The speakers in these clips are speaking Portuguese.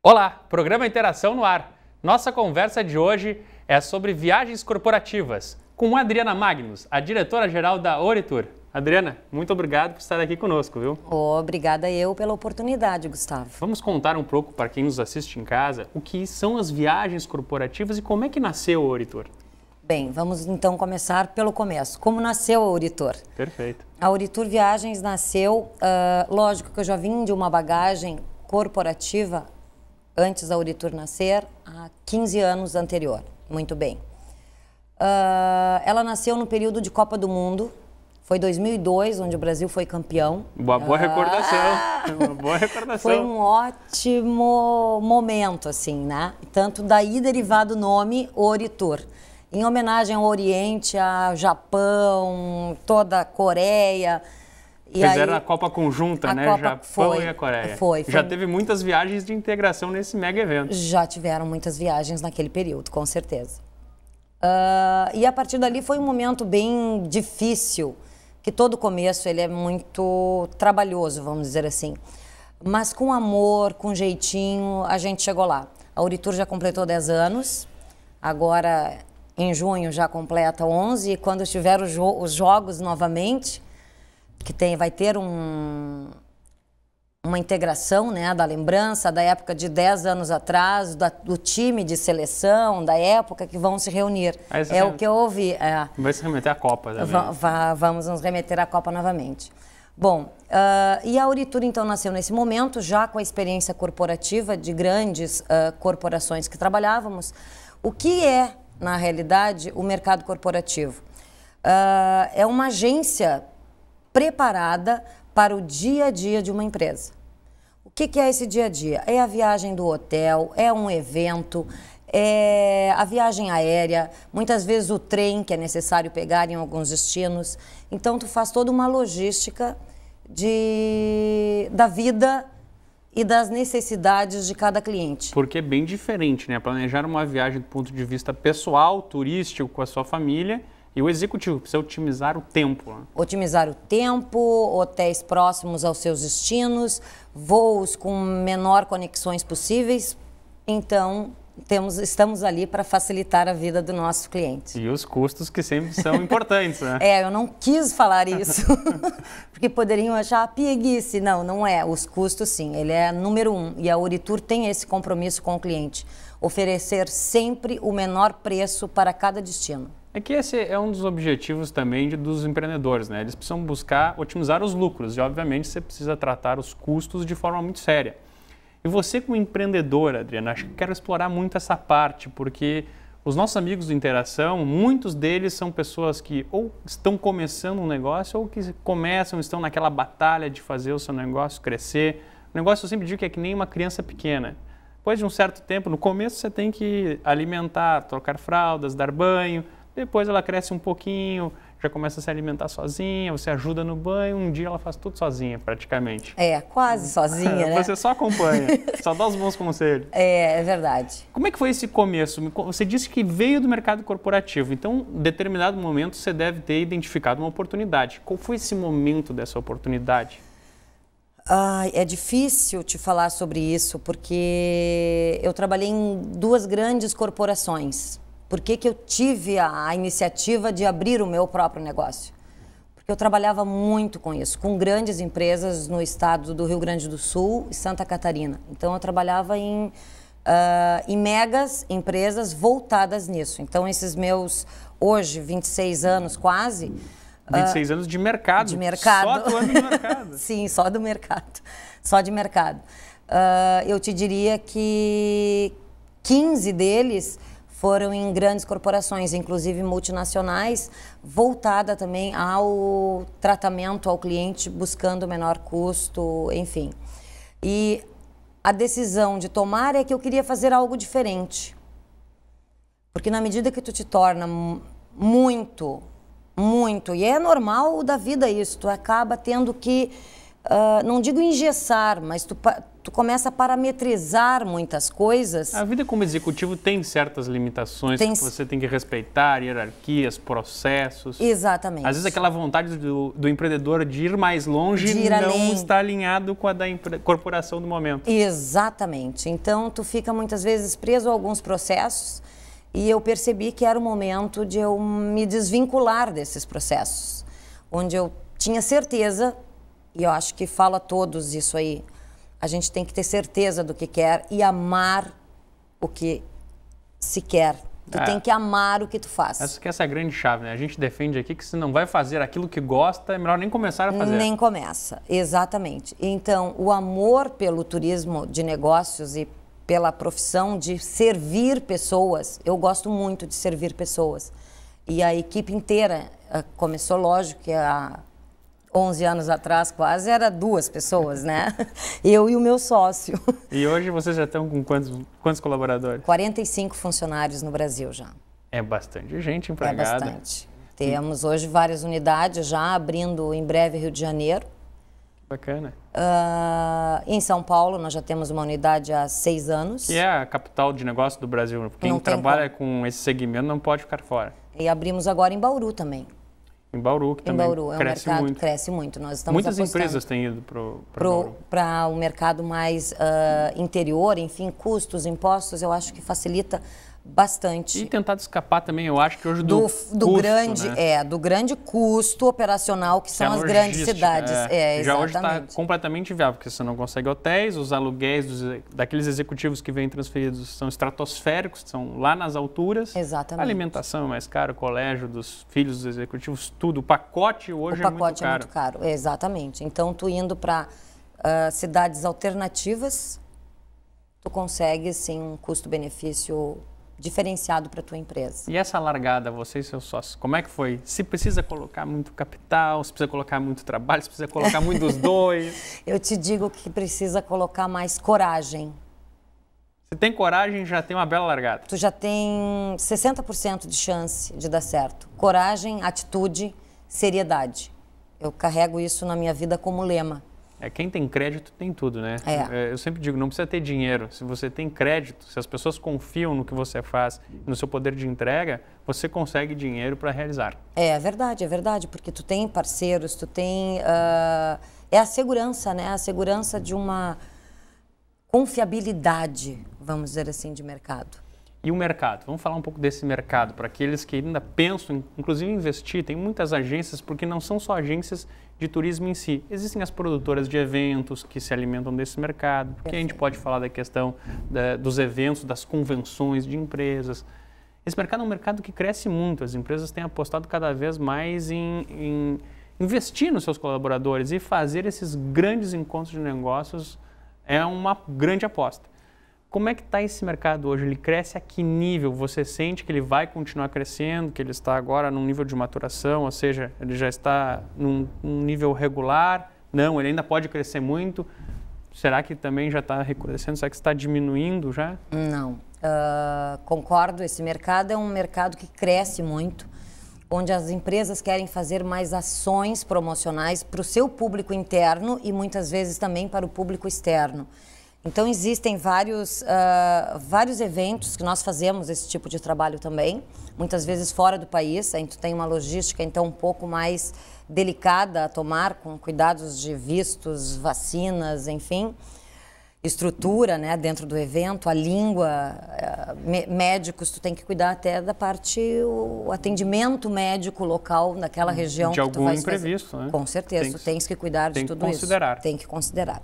Olá, programa Interação no ar. Nossa conversa de hoje é sobre viagens corporativas, com Adriana Magnus, a diretora-geral da Oritur. Adriana, muito obrigado por estar aqui conosco, viu? Obrigada eu pela oportunidade, Gustavo. Vamos contar um pouco para quem nos assiste em casa o que são as viagens corporativas e como é que nasceu a Oritur. Bem, vamos então começar pelo começo. Como nasceu a Oritur? Perfeito. A Oritur Viagens nasceu, lógico que eu já vim de uma bagagem corporativa antes da Oritur nascer, há 15 anos anterior. Muito bem. Ela nasceu no período de Copa do Mundo. Foi 2002, onde o Brasil foi campeão. Uma boa recordação. Uma boa recordação. Foi um ótimo momento, assim, né? Tanto daí derivado o nome Oritur. Em homenagem ao Oriente, ao Japão, toda a Coreia. Fizeram a Copa conjunta, né? Japão e a Coreia. Foi. Já teve muitas viagens de integração nesse mega evento. Já tiveram muitas viagens naquele período, com certeza. E a partir dali foi um momento bem difícil, que todo começo ele é muito trabalhoso, vamos dizer assim. Mas com amor, com jeitinho, a gente chegou lá. A Oritur já completou 10 anos, agora em junho já completa 11, e quando estiver os jogos novamente, que vai ter uma integração, né, da lembrança da época de 10 anos atrás, do time de seleção, da época que vão se reunir. É o que eu ouvi. Vai se remeter à Copa também. Vamos nos remeter à Copa novamente. Bom, e a Oritur então nasceu nesse momento, já com a experiência corporativa de grandes corporações que trabalhávamos. O que é, na realidade, o mercado corporativo? É uma agência preparada para o dia a dia de uma empresa. O que é esse dia a dia? É a viagem do hotel, é um evento, é a viagem aérea, muitas vezes o trem que é necessário pegar em alguns destinos. Então, tu faz toda uma logística da vida e das necessidades de cada cliente. Porque é bem diferente, né? Planejar uma viagem do ponto de vista pessoal, turístico, com a sua família. E o executivo precisa otimizar o tempo. Né? Otimizar o tempo, hotéis próximos aos seus destinos, voos com menor conexões possíveis. Então, estamos ali para facilitar a vida do nosso cliente. E os custos que sempre são importantes, né? Eu não quis falar isso, porque poderiam achar pieguice. Não, não é. Os custos, sim, ele é número 1. E a Oritur tem esse compromisso com o cliente. Oferecer sempre o menor preço para cada destino. É que esse é um dos objetivos também dos empreendedores, né? Eles precisam buscar otimizar os lucros e, obviamente, você precisa tratar os custos de forma muito séria. E você, como empreendedora, Adriana, acho que quero explorar muito essa parte, porque os nossos amigos do Interação, muitos deles são pessoas que ou estão começando um negócio ou que estão naquela batalha de fazer o seu negócio crescer. O negócio, eu sempre digo que é que nem uma criança pequena. Depois de um certo tempo, no começo você tem que alimentar, trocar fraldas, dar banho. Depois ela cresce um pouquinho, já começa a se alimentar sozinha, você ajuda no banho, um dia ela faz tudo sozinha, praticamente. Quase sozinha, né? Você só acompanha, só dá os bons conselhos. É verdade. Como é que foi esse começo? Você disse que veio do mercado corporativo, então, em determinado momento, você deve ter identificado uma oportunidade. Qual foi esse momento dessa oportunidade? É difícil te falar sobre isso, porque eu trabalhei em 2 grandes corporações. Por que eu tive a iniciativa de abrir o meu próprio negócio? Porque eu trabalhava muito com isso, com grandes empresas no estado do Rio Grande do Sul e Santa Catarina. Então, eu trabalhava em megas empresas voltadas nisso. Então, esses meus, hoje, 26 anos quase... 26 anos de mercado. De mercado. Só atuando no mercado. Sim, só do mercado. Só de mercado. Eu te diria que 15 deles foram em grandes corporações, inclusive multinacionais, voltada também ao tratamento ao cliente, buscando menor custo, enfim. E a decisão de tomar é que eu queria fazer algo diferente. Porque na medida que tu te torna muito, e é normal da vida isso, tu acaba tendo que, não digo engessar, mas tu começa a parametrizar muitas coisas. A vida como executivo tem certas limitações que você tem que respeitar, hierarquias, processos. Exatamente. Às vezes aquela vontade do empreendedor de ir mais longe não está alinhado com a da corporação do momento. Exatamente. Então, tu fica muitas vezes preso a alguns processos e eu percebi que era o momento de eu me desvincular desses processos, onde eu tinha certeza, e eu acho que falo a todos isso aí, a gente tem que ter certeza do que quer e amar o que se quer. Tu tem que amar o que tu faz. Essa é a grande chave, né? A gente defende aqui que se não vai fazer aquilo que gosta, é melhor nem começar a fazer. Nem começa, exatamente. Então, o amor pelo turismo de negócios e pela profissão de servir pessoas, eu gosto muito de servir pessoas. E a equipe inteira começou, lógico, que há 11 anos atrás quase era 2 pessoas, né? Eu e o meu sócio. E hoje vocês já estão com quantos colaboradores? 45 funcionários no Brasil já. É bastante gente empregada. É bastante. Temos hoje várias unidades já, abrindo em breve Rio de Janeiro. Bacana. Em São Paulo nós já temos uma unidade há 6 anos. Que é a capital de negócio do Brasil. Quem trabalha com esse segmento não pode ficar fora. E abrimos agora em Bauru também. Em Bauru, que também cresce muito. Mercado cresce muito. Nós estamos Muitas empresas têm ido para o mercado mais interior, enfim, custos, impostos, eu acho que facilita bastante. E tentar escapar também, eu acho que hoje do custo, grande, né? Do grande custo operacional que são as grandes cidades. Já hoje está completamente viável, porque você não consegue hotéis, os aluguéis daqueles executivos que vêm transferidos são estratosféricos, são lá nas alturas. Exatamente. A alimentação é mais cara, o colégio dos filhos dos executivos, tudo. O pacote hoje é muito caro. O pacote é muito caro, exatamente. Então, tu indo para cidades alternativas, tu consegue, sim, um custo-benefício diferenciado para a tua empresa. E essa largada, você e seus sócios, como é que foi? Se precisa colocar muito capital, se precisa colocar muito trabalho, se precisa colocar muito dos dois? Eu te digo que precisa colocar mais coragem. Se tem coragem, já tem uma bela largada. Tu já tem 60% de chance de dar certo. Coragem, atitude, seriedade. Eu carrego isso na minha vida como lema. Quem tem crédito tem tudo, né? Eu sempre digo, não precisa ter dinheiro. Se você tem crédito, se as pessoas confiam no que você faz, no seu poder de entrega, você consegue dinheiro para realizar. É verdade, porque tu tem parceiros, tu tem... é a segurança, né? A segurança de uma confiabilidade, vamos dizer assim, de mercado. E o mercado? Vamos falar um pouco desse mercado, para aqueles que ainda pensam, inclusive, em investir. Tem muitas agências, porque não são só agências de turismo em si. Existem as produtoras de eventos que se alimentam desse mercado, porque a gente pode falar da questão dos eventos, das convenções de empresas. Esse mercado é um mercado que cresce muito. As empresas têm apostado cada vez mais em investir nos seus colaboradores e fazer esses grandes encontros de negócios é uma grande aposta. Como é que está esse mercado hoje? Ele cresce a que nível? Você sente que ele vai continuar crescendo, que ele está agora num nível de maturação, ou seja, ele já está num nível regular? Não, ele ainda pode crescer muito. Será que também já está recrudescendo? Será que está diminuindo já? Não. Concordo, esse mercado é um mercado que cresce muito, onde as empresas querem fazer mais ações promocionais para o seu público interno e muitas vezes também para o público externo. Então, existem vários eventos que nós fazemos esse tipo de trabalho também, muitas vezes fora do país. A gente tem uma logística, então, um pouco mais delicada a tomar, com cuidados de vistos, vacinas, enfim, estrutura, né, dentro do evento, a língua, médicos, tu tem que cuidar até da parte, o atendimento médico local naquela região de que tu algum vai imprevisto, fazer. né? Com certeza, tu tens que cuidar de tudo isso. Tem que considerar.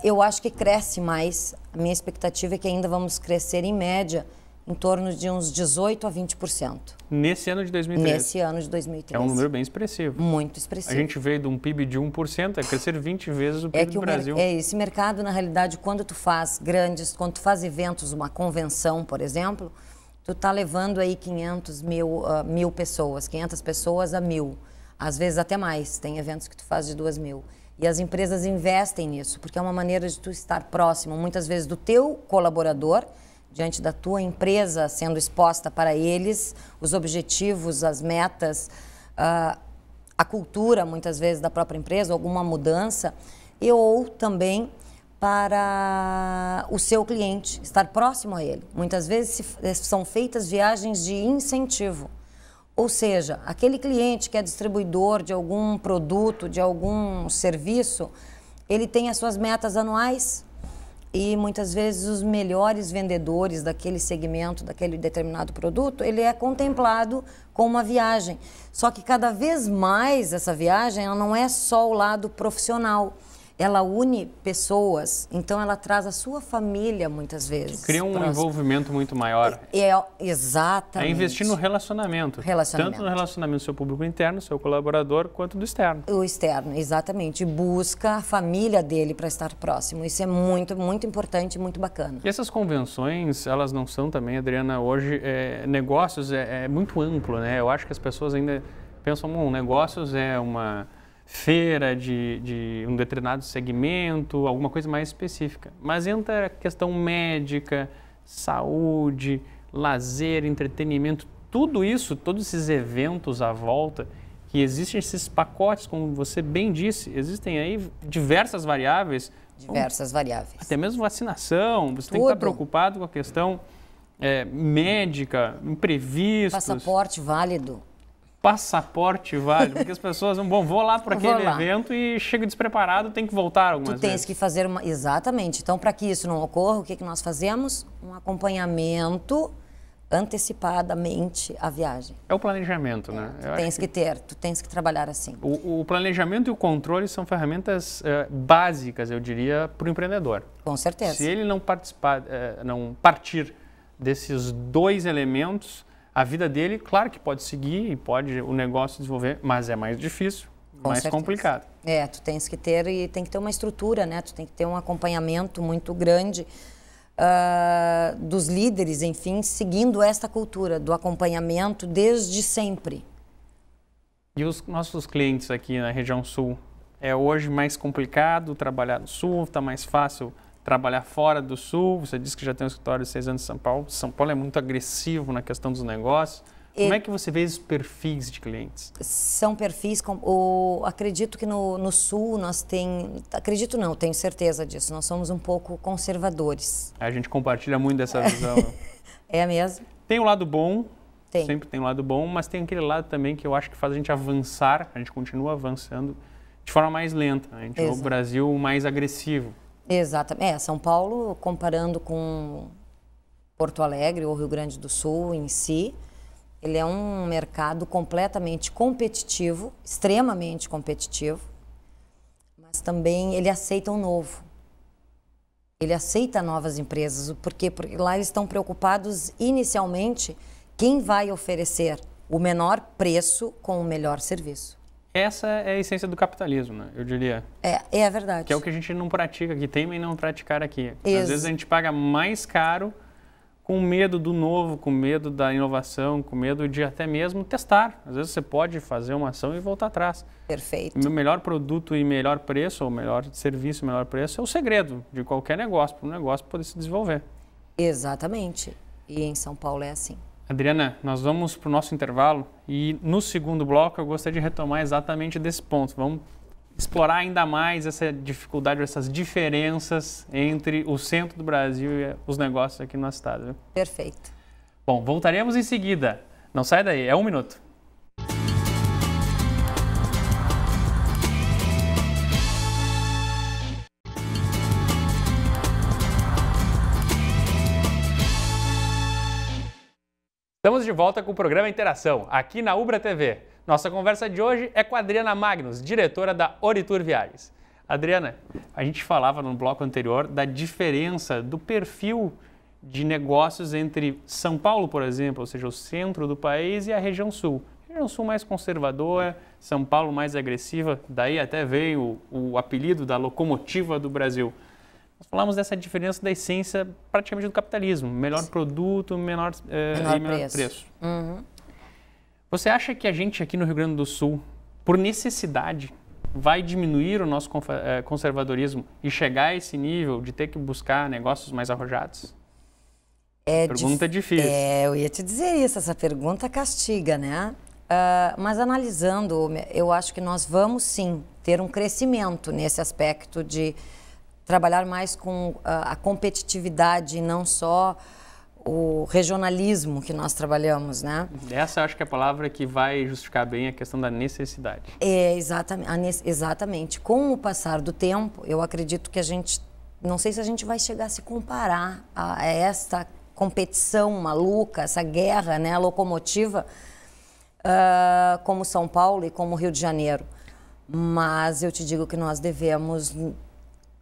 Eu acho que cresce mais. A minha expectativa é que ainda vamos crescer em média em torno de uns 18% a 20%. Nesse ano de 2013? Nesse ano de 2013. É um número bem expressivo. Muito expressivo. A gente veio de um PIB de 1%, é crescer 20 vezes o PIB do Brasil. Esse mercado, na realidade, quando tu faz quando tu faz eventos, uma convenção, por exemplo, tu tá levando aí 500 mil pessoas, 500 pessoas a 1.000. Às vezes até mais. Tem eventos que tu faz de 2.000. E as empresas investem nisso, porque é uma maneira de tu estar próximo, muitas vezes, do teu colaborador, diante da tua empresa, sendo exposta para eles, os objetivos, as metas, a cultura, muitas vezes, da própria empresa, alguma mudança. e ou também para o seu cliente, estar próximo a ele. Muitas vezes são feitas viagens de incentivo. Ou seja, aquele cliente que é distribuidor de algum produto, de algum serviço, ele tem as suas metas anuais e muitas vezes os melhores vendedores daquele segmento, daquele determinado produto, ele é contemplado com uma viagem. Só que cada vez mais essa viagem ela não é só o lado profissional. Ela une pessoas, então ela traz a sua família muitas vezes. Cria um envolvimento muito maior. Exatamente. É investir no relacionamento. Tanto no relacionamento do seu público interno, seu colaborador, quanto do externo. O externo, exatamente. Busca a família dele para estar próximo. Isso é muito, muito importante e muito bacana. E essas convenções, elas não são também, Adriana, hoje, negócios é muito amplo, né? Eu acho que as pessoas ainda pensam, negócios é uma feira de um determinado segmento, alguma coisa mais específica. Mas entra a questão médica, saúde, lazer, entretenimento, tudo isso, todos esses eventos à volta, que existem esses pacotes, como você bem disse, existem aí diversas variáveis. Diversas variáveis. Até mesmo vacinação, você tem que estar preocupado com a questão médica, imprevistos. Passaporte válido. Passaporte válido, porque as pessoas vou lá para aquele evento e chego despreparado, tem que voltar algumas vezes. Tu tens que fazer uma... Exatamente. Então, para que isso não ocorra, o que nós fazemos? Um acompanhamento antecipadamente à viagem. É o planejamento, né? Tu tens que trabalhar assim. O planejamento e o controle são ferramentas básicas, eu diria, para o empreendedor. Com certeza. Se ele não partir desses dois elementos, a vida dele, claro que pode seguir e pode o negócio desenvolver, mas é mais difícil, mais complicado. Tu tens que ter e tem que ter uma estrutura, né? Tu tem que ter um acompanhamento muito grande dos líderes, enfim, seguindo esta cultura do acompanhamento desde sempre. E os nossos clientes aqui na região sul, é hoje mais complicado trabalhar no sul, está mais fácil trabalhar fora do sul? Você disse que já tem um escritório de 6 anos em São Paulo. São Paulo é muito agressivo na questão dos negócios. Como é que você vê esses perfis de clientes? São perfis, acredito que no sul nós acredito não, tenho certeza disso, nós somos um pouco conservadores. A gente compartilha muito dessa visão. É mesmo? Tem o lado bom, sempre tem o lado bom, mas tem aquele lado também que eu acho que faz a gente avançar, a gente continua avançando de forma mais lenta. A gente vê o Brasil mais agressivo. Exatamente. São Paulo, comparando com Porto Alegre ou Rio Grande do Sul em si, ele é um mercado completamente competitivo, extremamente competitivo, mas também ele aceita o novo. Ele aceita novas empresas, porque lá eles estão preocupados inicialmente quem vai oferecer o menor preço com o melhor serviço. Essa é a essência do capitalismo, né? Eu diria. É verdade. Que é o que a gente não pratica aqui, tem e não praticar aqui. Às vezes a gente paga mais caro com medo do novo, com medo da inovação, com medo de até mesmo testar. Às vezes você pode fazer uma ação e voltar atrás. Perfeito. O melhor produto e melhor preço, ou melhor serviço e melhor preço, é o segredo de qualquer negócio, para o negócio poder se desenvolver. Exatamente. E em São Paulo é assim. Adriana, nós vamos para o nosso intervalo e no segundo bloco eu gostaria de retomar exatamente desse ponto. Vamos explorar ainda mais essa dificuldade, essas diferenças entre o centro do Brasil e os negócios aqui no nosso estado. Viu? Perfeito. Bom, voltaremos em seguida. Não sai daí, é 1 minuto. Estamos de volta com o programa Interação, aqui na Ubra TV. Nossa conversa de hoje é com a Adriana Magnus, diretora da Oritur Viagens. Adriana, a gente falava no bloco anterior da diferença do perfil de negócios entre São Paulo, por exemplo, ou seja, o centro do país, e a região sul. A região sul mais conservadora, São Paulo mais agressiva, daí até veio o apelido da locomotiva do Brasil. Nós falamos dessa diferença da essência praticamente do capitalismo. Melhor produto, menor preço. Uhum. Você acha que a gente aqui no Rio Grande do Sul, por necessidade, vai diminuir o nosso conservadorismo e chegar a esse nível de ter que buscar negócios mais arrojados? Pergunta difícil. Eu ia te dizer isso, essa pergunta castiga, né? Mas analisando, eu acho que nós vamos sim ter um crescimento nesse aspecto de trabalhar mais com a competitividade e não só o regionalismo que nós trabalhamos, né? Essa eu acho que é a palavra que vai justificar bem a questão da necessidade. Exatamente. Com o passar do tempo, eu acredito que a gente, não sei se a gente vai chegar a se comparar a esta competição maluca, essa guerra, né, locomotiva, como São Paulo e como Rio de Janeiro. Mas eu te digo que nós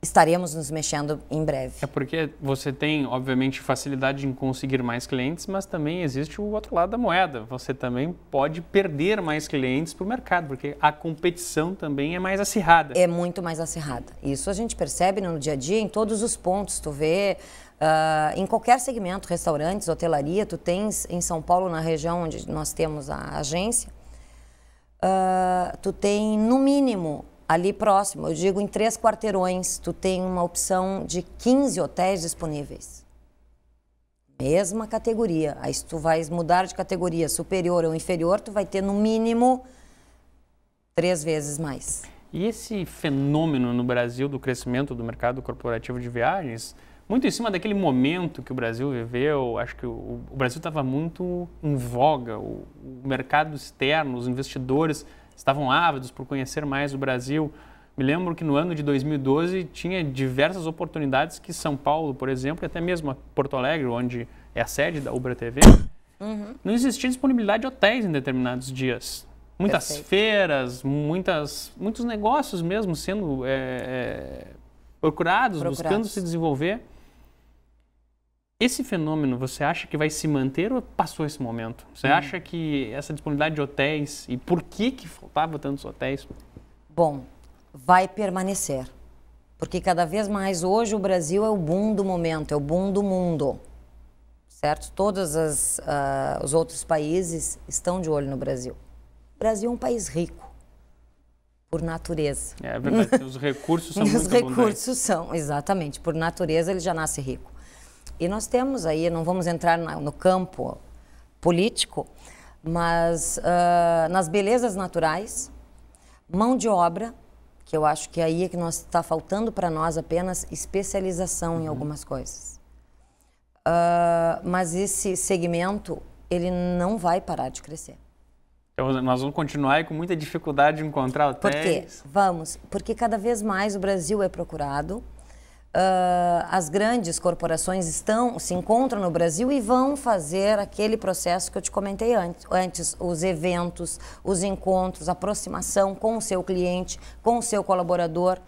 estaremos nos mexendo em breve. É porque você tem, obviamente, facilidade em conseguir mais clientes, mas também existe o outro lado da moeda. Você também pode perder mais clientes para o mercado, porque a competição também é mais acirrada. É muito mais acirrada. Isso a gente percebe no dia a dia, em todos os pontos. Tu vê, em qualquer segmento, restaurantes, hotelaria, tu tens em São Paulo, na região onde nós temos a agência, tu tem, no mínimo, ali próximo, eu digo em 3 quarteirões, tu tem uma opção de 15 hotéis disponíveis. Mesma categoria. Aí se tu vais mudar de categoria superior ou inferior, tu vai ter no mínimo 3 vezes mais. E esse fenômeno no Brasil do crescimento do mercado corporativo de viagens, muito em cima daquele momento que o Brasil viveu, acho que o Brasil estava muito em voga, o mercado externo, os investidores estavam ávidos por conhecer mais o Brasil. Me lembro que no ano de 2012 tinha diversas oportunidades que São Paulo, por exemplo, e até mesmo Porto Alegre, onde é a sede da Ubra TV, não existia disponibilidade de hotéis em determinados dias. Muitas feiras, muitos negócios mesmo sendo procurados, buscando se desenvolver. Esse fenômeno, você acha que vai se manter ou passou esse momento? Você acha que essa disponibilidade de hotéis, e por que faltava tantos hotéis? Bom, vai permanecer. Porque cada vez mais hoje o Brasil é o boom do momento, é o boom do mundo. Certo? Todos os outros países estão de olho no Brasil. O Brasil é um país rico, por natureza. É verdade, os recursos são muito abundantes. Os recursos são, exatamente, por natureza ele já nasce rico. E nós temos aí, não vamos entrar no campo político, mas nas belezas naturais, mão de obra, que eu acho que aí é que está faltando para nós apenas especialização em algumas coisas. Mas esse segmento, ele não vai parar de crescer. Então, nós vamos continuar com muita dificuldade de encontrar hotéis? Porque cada vez mais o Brasil é procurado. As grandes corporações se encontram no Brasil e vão fazer aquele processo que eu te comentei antes, os eventos, os encontros, a aproximação com o seu cliente, com o seu colaborador.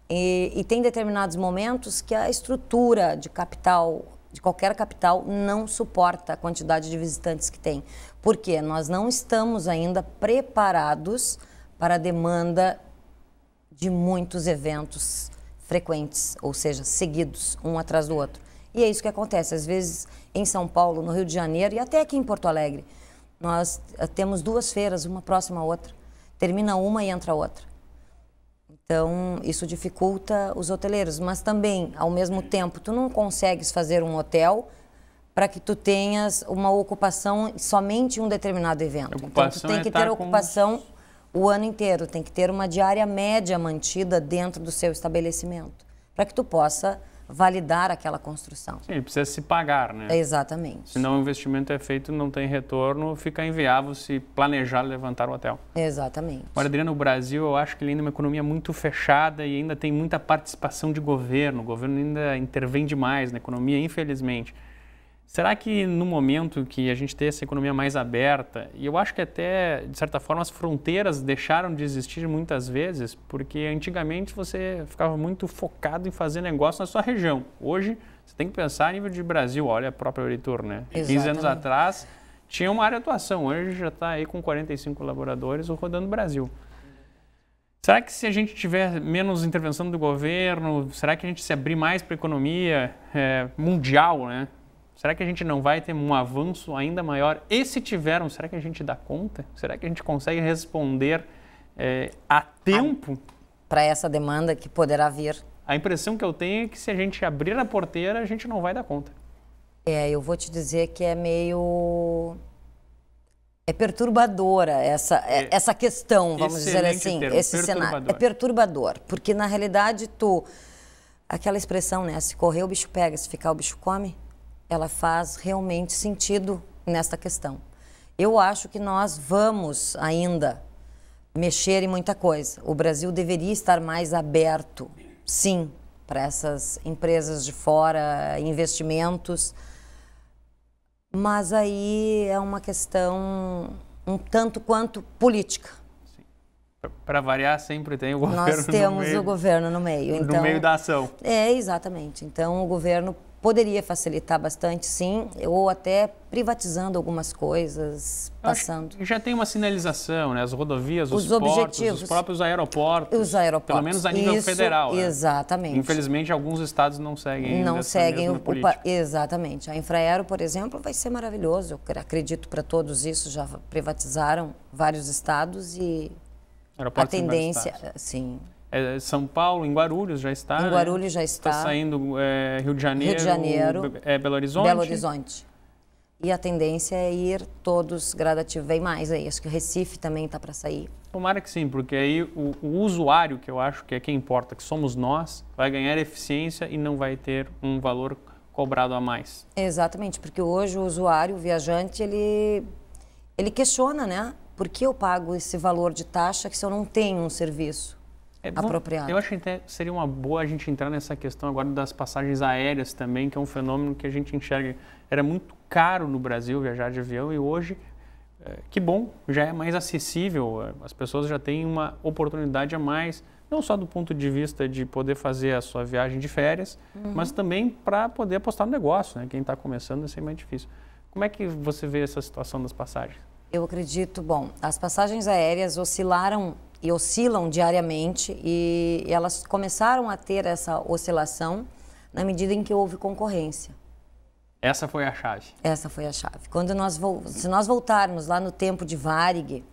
E tem determinados momentos que a estrutura de capital, de qualquer capital, não suporta a quantidade de visitantes que tem. Porque nós não estamos ainda preparados para a demanda de muitos eventos frequentes, ou seja, seguidos, um atrás do outro. E é isso que acontece. Às vezes, em São Paulo, no Rio de Janeiro e até aqui em Porto Alegre, nós temos 2 feiras, uma próxima à outra. Termina uma e entra outra. Então, isso dificulta os hoteleiros. Mas também, ao mesmo tempo, tu não consegues fazer um hotel para que tu tenhas uma ocupação somente em um determinado evento. Então, tu tem que ter ocupação o ano inteiro, tem que ter uma diária média mantida dentro do seu estabelecimento, para que tu possa validar aquela construção. Sim, ele precisa se pagar, né? Exatamente. Senão o investimento é feito, não tem retorno, fica inviável se planejar levantar o hotel. Exatamente. Agora, Adriana, o Brasil, eu acho que ele ainda é uma economia muito fechada e ainda tem muita participação de governo. O governo ainda intervém demais na economia, infelizmente. Será que no momento que a gente tem essa economia mais aberta, e eu acho que até, de certa forma, as fronteiras deixaram de existir muitas vezes, porque antigamente você ficava muito focado em fazer negócio na sua região. Hoje, você tem que pensar a nível de Brasil, olha a própria Euritur, né? 15 anos atrás, tinha uma área de atuação, hoje já está aí com 45 colaboradores rodando o Brasil. Será que se a gente tiver menos intervenção do governo, será que a gente se abrir mais para a economia mundial, né? Será que a gente não vai ter um avanço ainda maior? E se tivermos, será que a gente dá conta? Será que a gente consegue responder a tempo? Para essa demanda que poderá vir. A impressão que eu tenho é que se a gente abrir a porteira, a gente não vai dar conta. Eu vou te dizer que é É perturbadora essa questão, vamos dizer assim, termo, esse cenário. É perturbador, porque na realidade aquela expressão, né, se correr o bicho pega, se ficar o bicho come, ela faz realmente sentido nesta questão. Eu acho que nós vamos ainda mexer em muita coisa. O Brasil deveria estar mais aberto, sim, para essas empresas de fora, investimentos. Mas aí é uma questão um tanto quanto política. Para variar, sempre tem o governo no meio. Nós temos o governo no meio. Então, no meio da ação. Exatamente. Então, o governo poderia facilitar bastante, sim, ou até privatizando algumas coisas, passando. Já tem uma sinalização, né? As rodovias, os portos, objetivos, os próprios aeroportos. Os aeroportos. Pelo menos a nível federal. Exatamente. Né? Infelizmente, alguns estados não seguem Exatamente. A Infraero, por exemplo, vai ser maravilhoso. Eu acredito para todos isso. Já privatizaram vários estados e aeroportos a tendência, sim. São Paulo, em Guarulhos já está. Em Guarulhos já está. Está saindo Rio de Janeiro, Belo Horizonte. Belo Horizonte. E a tendência é ir todos gradativos. Vem mais aí. Acho que o Recife também está para sair. Tomara que sim, porque aí o usuário, que eu acho que é quem importa, que somos nós, vai ganhar eficiência e não vai ter um valor cobrado a mais. Exatamente, porque hoje o usuário, o viajante, ele questiona, né? Por que eu pago esse valor de taxa se eu não tenho um serviço apropriado? Eu acho que seria uma boa a gente entrar nessa questão agora das passagens aéreas também, que é um fenômeno que a gente enxerga. Era muito caro no Brasil viajar de avião e hoje, que bom, já é mais acessível. As pessoas já têm uma oportunidade a mais, não só do ponto de vista de poder fazer a sua viagem de férias, mas também para poder apostar no negócio, né? Quem está começando, isso é mais difícil. Como é que você vê essa situação das passagens? Eu acredito, as passagens aéreas oscilaram e oscilam diariamente e elas começaram a ter essa oscilação na medida em que houve concorrência. Essa foi a chave? Essa foi a chave. Se nós voltarmos lá no tempo de Varig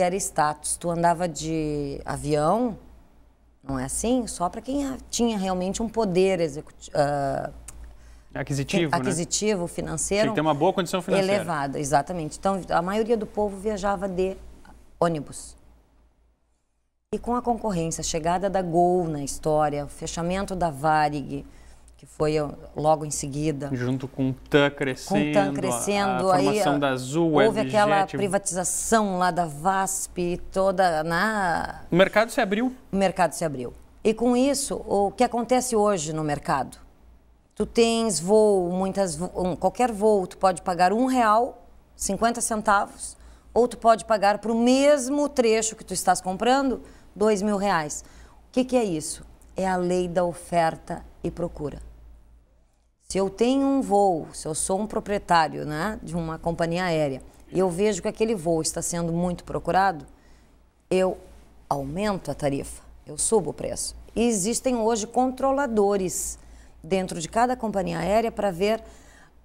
era status. Tu andava de avião, não é assim? Só para quem tinha realmente um poder aquisitivo, financeiro. Tinha que ter uma boa condição financeira. Elevada, exatamente. Então, a maioria do povo viajava de ônibus. E com a concorrência, a chegada da Gol na história, o fechamento da Varig, que foi logo em seguida. Junto com o TAM crescendo, a formação da Azul, houve aquela privatização lá da VASP, toda O mercado se abriu. O mercado se abriu. E com isso, o que acontece hoje no mercado? Tu tens voo, qualquer voo, tu pode pagar R$1, 50 centavos, ou tu pode pagar para o mesmo trecho que tu estás comprando, R$2.000. O que é isso? É a lei da oferta e procura. Se eu tenho um voo, se eu sou um proprietário, né, de uma companhia aérea, e eu vejo que aquele voo está sendo muito procurado, eu aumento a tarifa, eu subo o preço. E existem hoje controladores dentro de cada companhia aérea para ver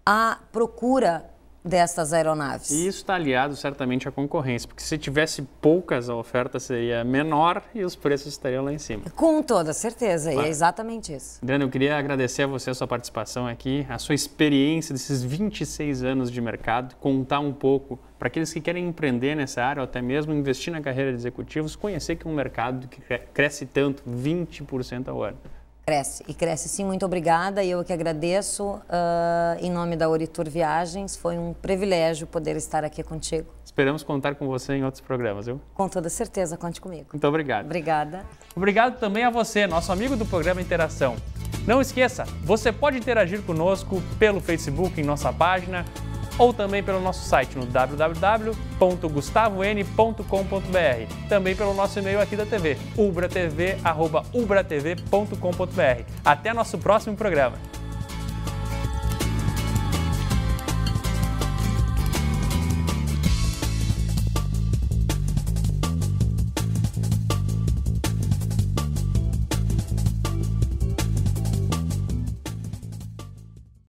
a procura dessas aeronaves. E isso está aliado certamente à concorrência, porque se tivesse poucas, a oferta seria menor e os preços estariam lá em cima. Com toda certeza, claro. E é exatamente isso. Adriana, eu queria agradecer a você a sua participação aqui, a sua experiência desses 26 anos de mercado, contar um pouco para aqueles que querem empreender nessa área ou até mesmo investir na carreira de executivos, conhecer que é um mercado que cresce tanto, 20% ao ano. Cresce, e cresce sim, muito obrigada, eu que agradeço, em nome da Oritur Viagens, foi um privilégio poder estar aqui contigo. Esperamos contar com você em outros programas, viu? Com toda certeza, conte comigo. Muito obrigado. Obrigada. Obrigado também a você, nosso amigo do programa Interação. Não esqueça, você pode interagir conosco pelo Facebook em nossa página, ou também pelo nosso site no www.gustavon.com.br. Também pelo nosso e-mail aqui da TV, ubratv@ubratv.com.br. Até nosso próximo programa.